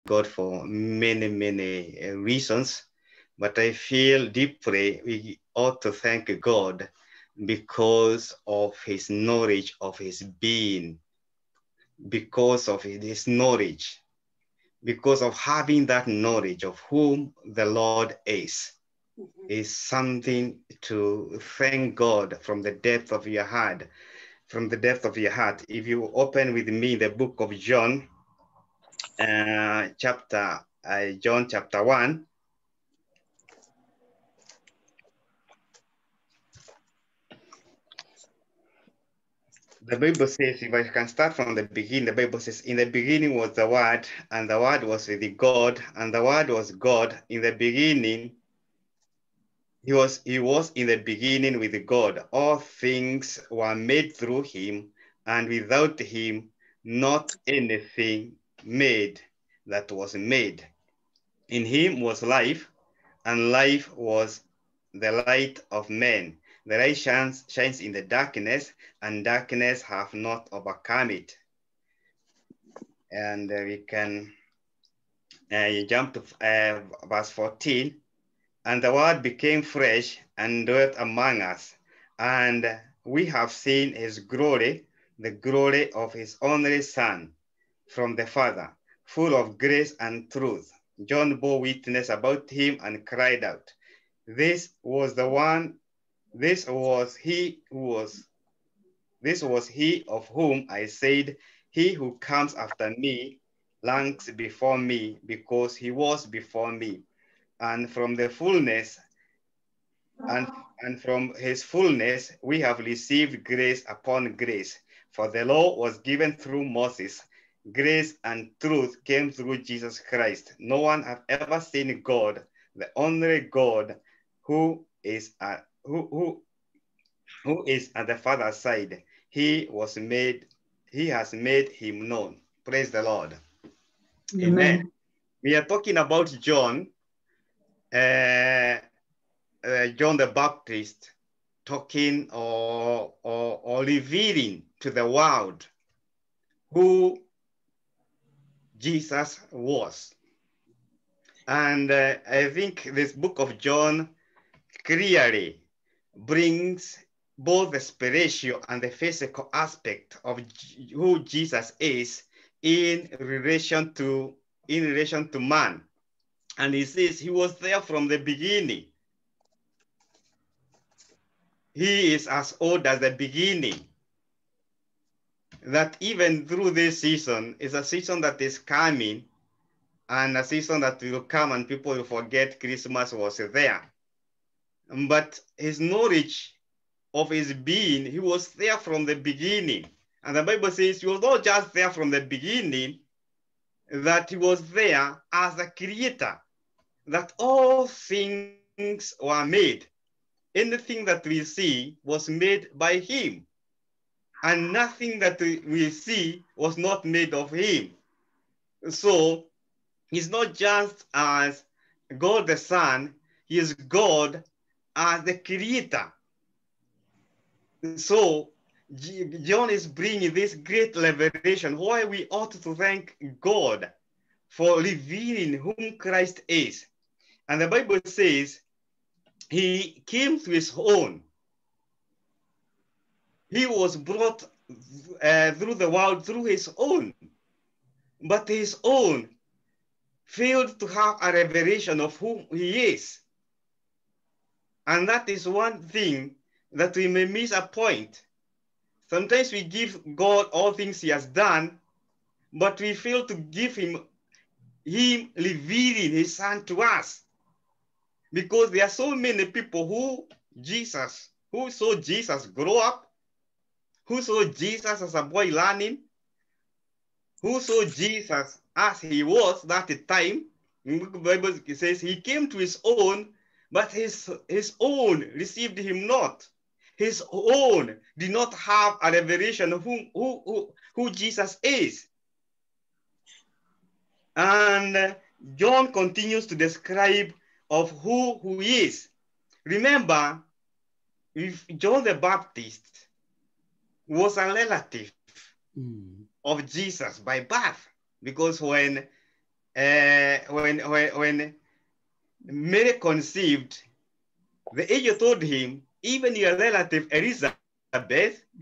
God for many, many reasons, but I feel deeply we ought to thank God because of his knowledge of his being, because of his knowledge, because of having that knowledge of whom the Lord is something to thank God from the depth of your heart. From the depth of your heart. If you open with me the book of John, John chapter 1, the Bible says, if I can start from the beginning, the Bible says, in the beginning was the Word, and the Word was with God, and the Word was God. In the beginning, he was in the beginning with God. All things were made through him, and without him, not anything made that was made. In him was life, and life was the light of men. The light shines in the darkness, and darkness have not overcome it. And we can jump to verse 14. And the word became flesh and dwelt among us, and we have seen his glory, the glory of his only Son, from the Father, full of grace and truth. John bore witness about him and cried out, This was the one, this was he of whom I said, He who comes after me ranks before me, because he was before me. And from the fullness and from his fullness we have received grace upon grace. For the law was given through Moses, grace and truth came through Jesus Christ. No one has ever seen God, the only God who is at the Father's side. He has made him known. Praise the Lord. Amen. Amen. We are talking about John, John the Baptist, talking or revealing to the world who Jesus was. And I think this book of John clearly brings both the spiritual and the physical aspect of who Jesus is in relation to man. And he says he was there from the beginning. He is as old as the beginning. That even through this season is a season that is coming, and a season that will come and people will forget Christmas was there. But his knowledge of his being, he was there from the beginning. And the Bible says he was not just there from the beginning, that he was there as a creator, that all things were made. Anything that we see was made by him. And nothing that we see was not made of him. So he's not just as God the Son, he is God as the creator. So John is bringing this great revelation why we ought to thank God for revealing whom Christ is. And the Bible says he came to his own. He was brought through the world through his own. But his own failed to have a revelation of who he is. And that is one thing that we may miss a point. Sometimes we give God all things he has done, but we fail to give him revealing his Son to us. Because there are so many people who saw Jesus grow up, who saw Jesus as a boy learning, who saw Jesus as he was that time. The Bible says he came to his own, but his own received him not. His own did not have a revelation of who Jesus is. And John continues to describe of who he is. Remember, if John the Baptist was a relative of Jesus by birth, because when when Mary conceived, the angel told him, even your relative Elizabeth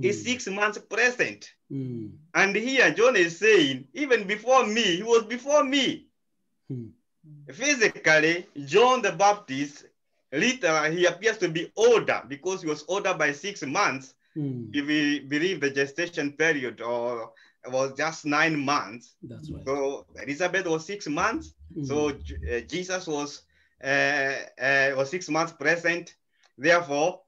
is 6 months present. And here John is saying, even before me, he was before me. Physically, John the Baptist, literally, he appears to be older because he was older by 6 months. If we believe the gestation period or was just 9 months. That's right. So Elizabeth was 6 months. So Jesus was 6 months present. Therefore,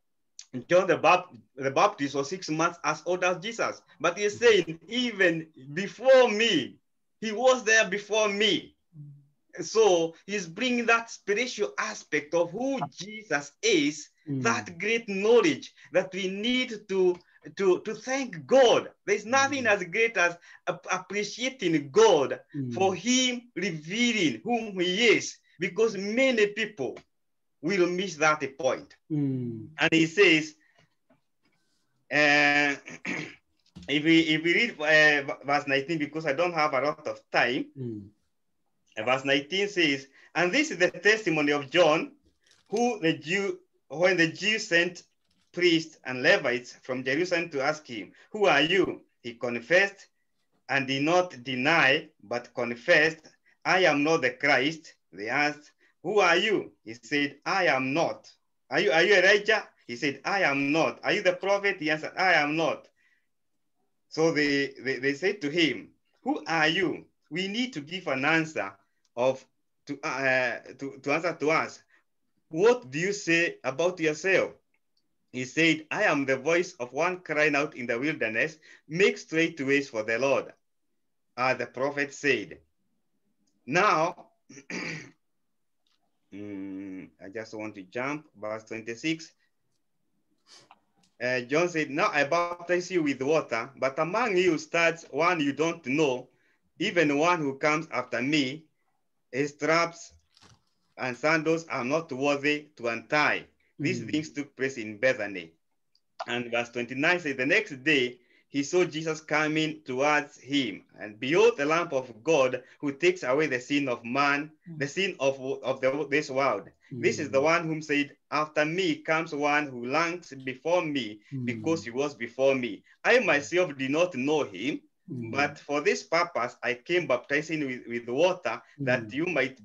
John the Baptist was 6 months as old as Jesus. But he's saying, even before me, he was there before me. So he's bringing that spiritual aspect of who Jesus is, that great knowledge that we need to thank God. There's nothing as great as appreciating God for him revealing whom he is, because many people will miss that point. And he says, if we read verse 19, because I don't have a lot of time, verse 19 says, and this is the testimony of John, when the Jews sent priests and Levites from Jerusalem to ask him, who are you? He confessed and did not deny, but confessed, I am not the Christ. They asked, who are you? He said, I am not. Are you Elijah? He said, I am not. Are you the prophet? He answered, I am not. So they said to him, who are you? We need to give an answer to answer to us. What do you say about yourself? He said, I am the voice of one crying out in the wilderness, make straight ways for the Lord. As the prophet said. Now, I just want to jump, verse 26. John said, now I baptize you with water, but among you stands one you don't know, even one who comes after me, his straps and sandals are not worthy to untie. These things took place in Bethany. And verse 29 says, the next day he saw Jesus coming towards him, and behold, the Lamb of God who takes away the sin of man, the sin of this world. This is the one whom said, after me comes one who ranks before me, because he was before me. I myself did not know him, but for this purpose I came baptizing with water, that he might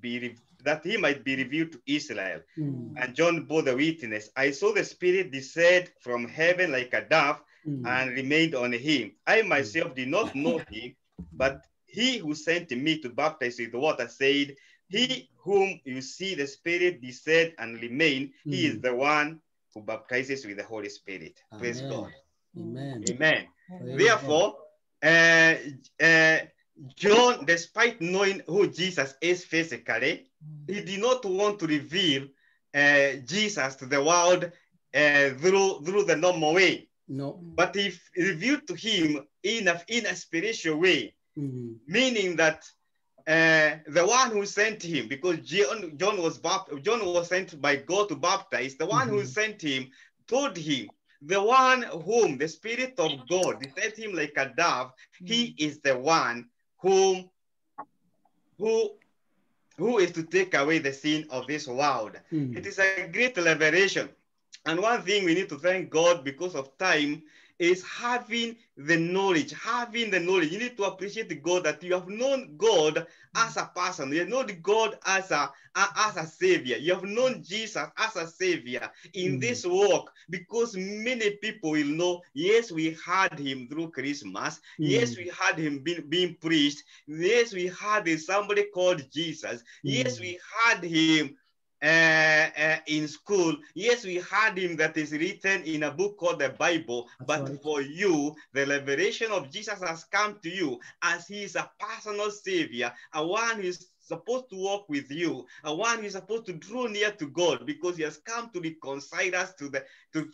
be revealed to Israel. And John bore the witness. I saw the Spirit descend from heaven like a dove and remained on him. I myself did not know him, but he who sent me to baptize with water said, he whom you see the Spirit descend and remain, he is the one who baptizes with the Holy Spirit. Amen. Praise God. Amen. Amen. Therefore, John, despite knowing who Jesus is physically, he did not want to reveal Jesus to the world through the normal way. No. But he revealed to him in a spiritual way, meaning that the one who sent him, because John was sent by God to baptize, the one who sent him told him, the one whom the Spirit of God descended him like a dove, he is the one who is to take away the sin of this world. It is a great revelation. And one thing we need to thank God because of time is having the knowledge. You need to appreciate God, that you have known God as a person. You have known God as a savior. You have known Jesus as a savior in this walk, because many people will know, yes, we had him through Christmas. Yes, we had him being preached. Yes, we had somebody called Jesus. Yes, we had him in school. Yes, we had him that is written in a book called the Bible. But for you, the revelation of Jesus has come to you as he is a personal savior, a one who is supposed to walk with you, a one who is supposed to draw near to God, because he has come to reconcile us to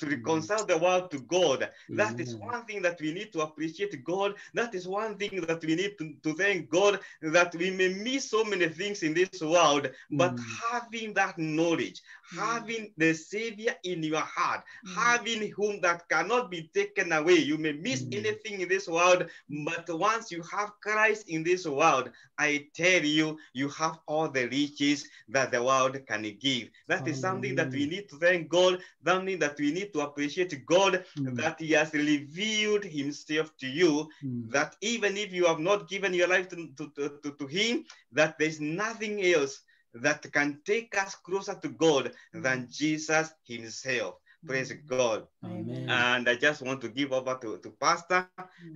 reconcile the world to God. That is one thing that we need to appreciate God. That is one thing that we need to thank God, that we may miss so many things in this world, but having that knowledge, having the Savior in your heart, having whom that cannot be taken away. You may miss anything in this world, but once you have Christ in this world, I tell you, you have all the riches that the world can give. That is something that we need to thank God, something that we need to appreciate God, that he has revealed himself to you, that even if you have not given your life to him, that there's nothing else that can take us closer to God than Jesus himself. Praise God. Amen. And I just want to give over to Pastor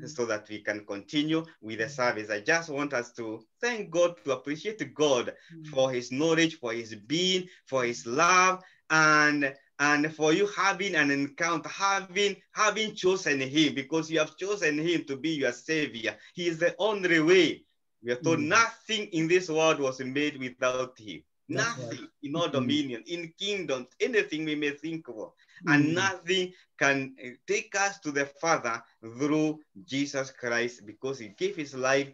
so that we can continue with the service. I just want us to thank God, to appreciate God for his knowledge, for his being, for his love, and for you having an encounter, having chosen him, because you have chosen him to be your savior. He is the only way. We are told nothing in this world was made without him. Nothing in all dominion, in kingdoms, anything we may think of. And nothing can take us to the Father through Jesus Christ, because he gave his life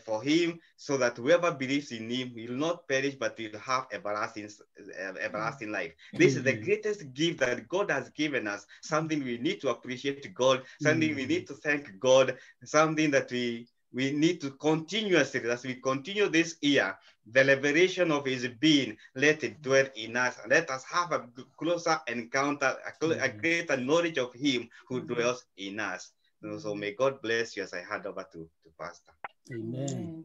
for him, so that whoever believes in him will not perish but will have everlasting life. This is the greatest gift that God has given us, something we need to appreciate God, something we need to thank God, something that we need to continuously, as we continue this year, the revelation of his being, let it dwell in us. Let us have a closer encounter, a greater knowledge of him who dwells in us. So may God bless you as I hand over to Pastor. Amen.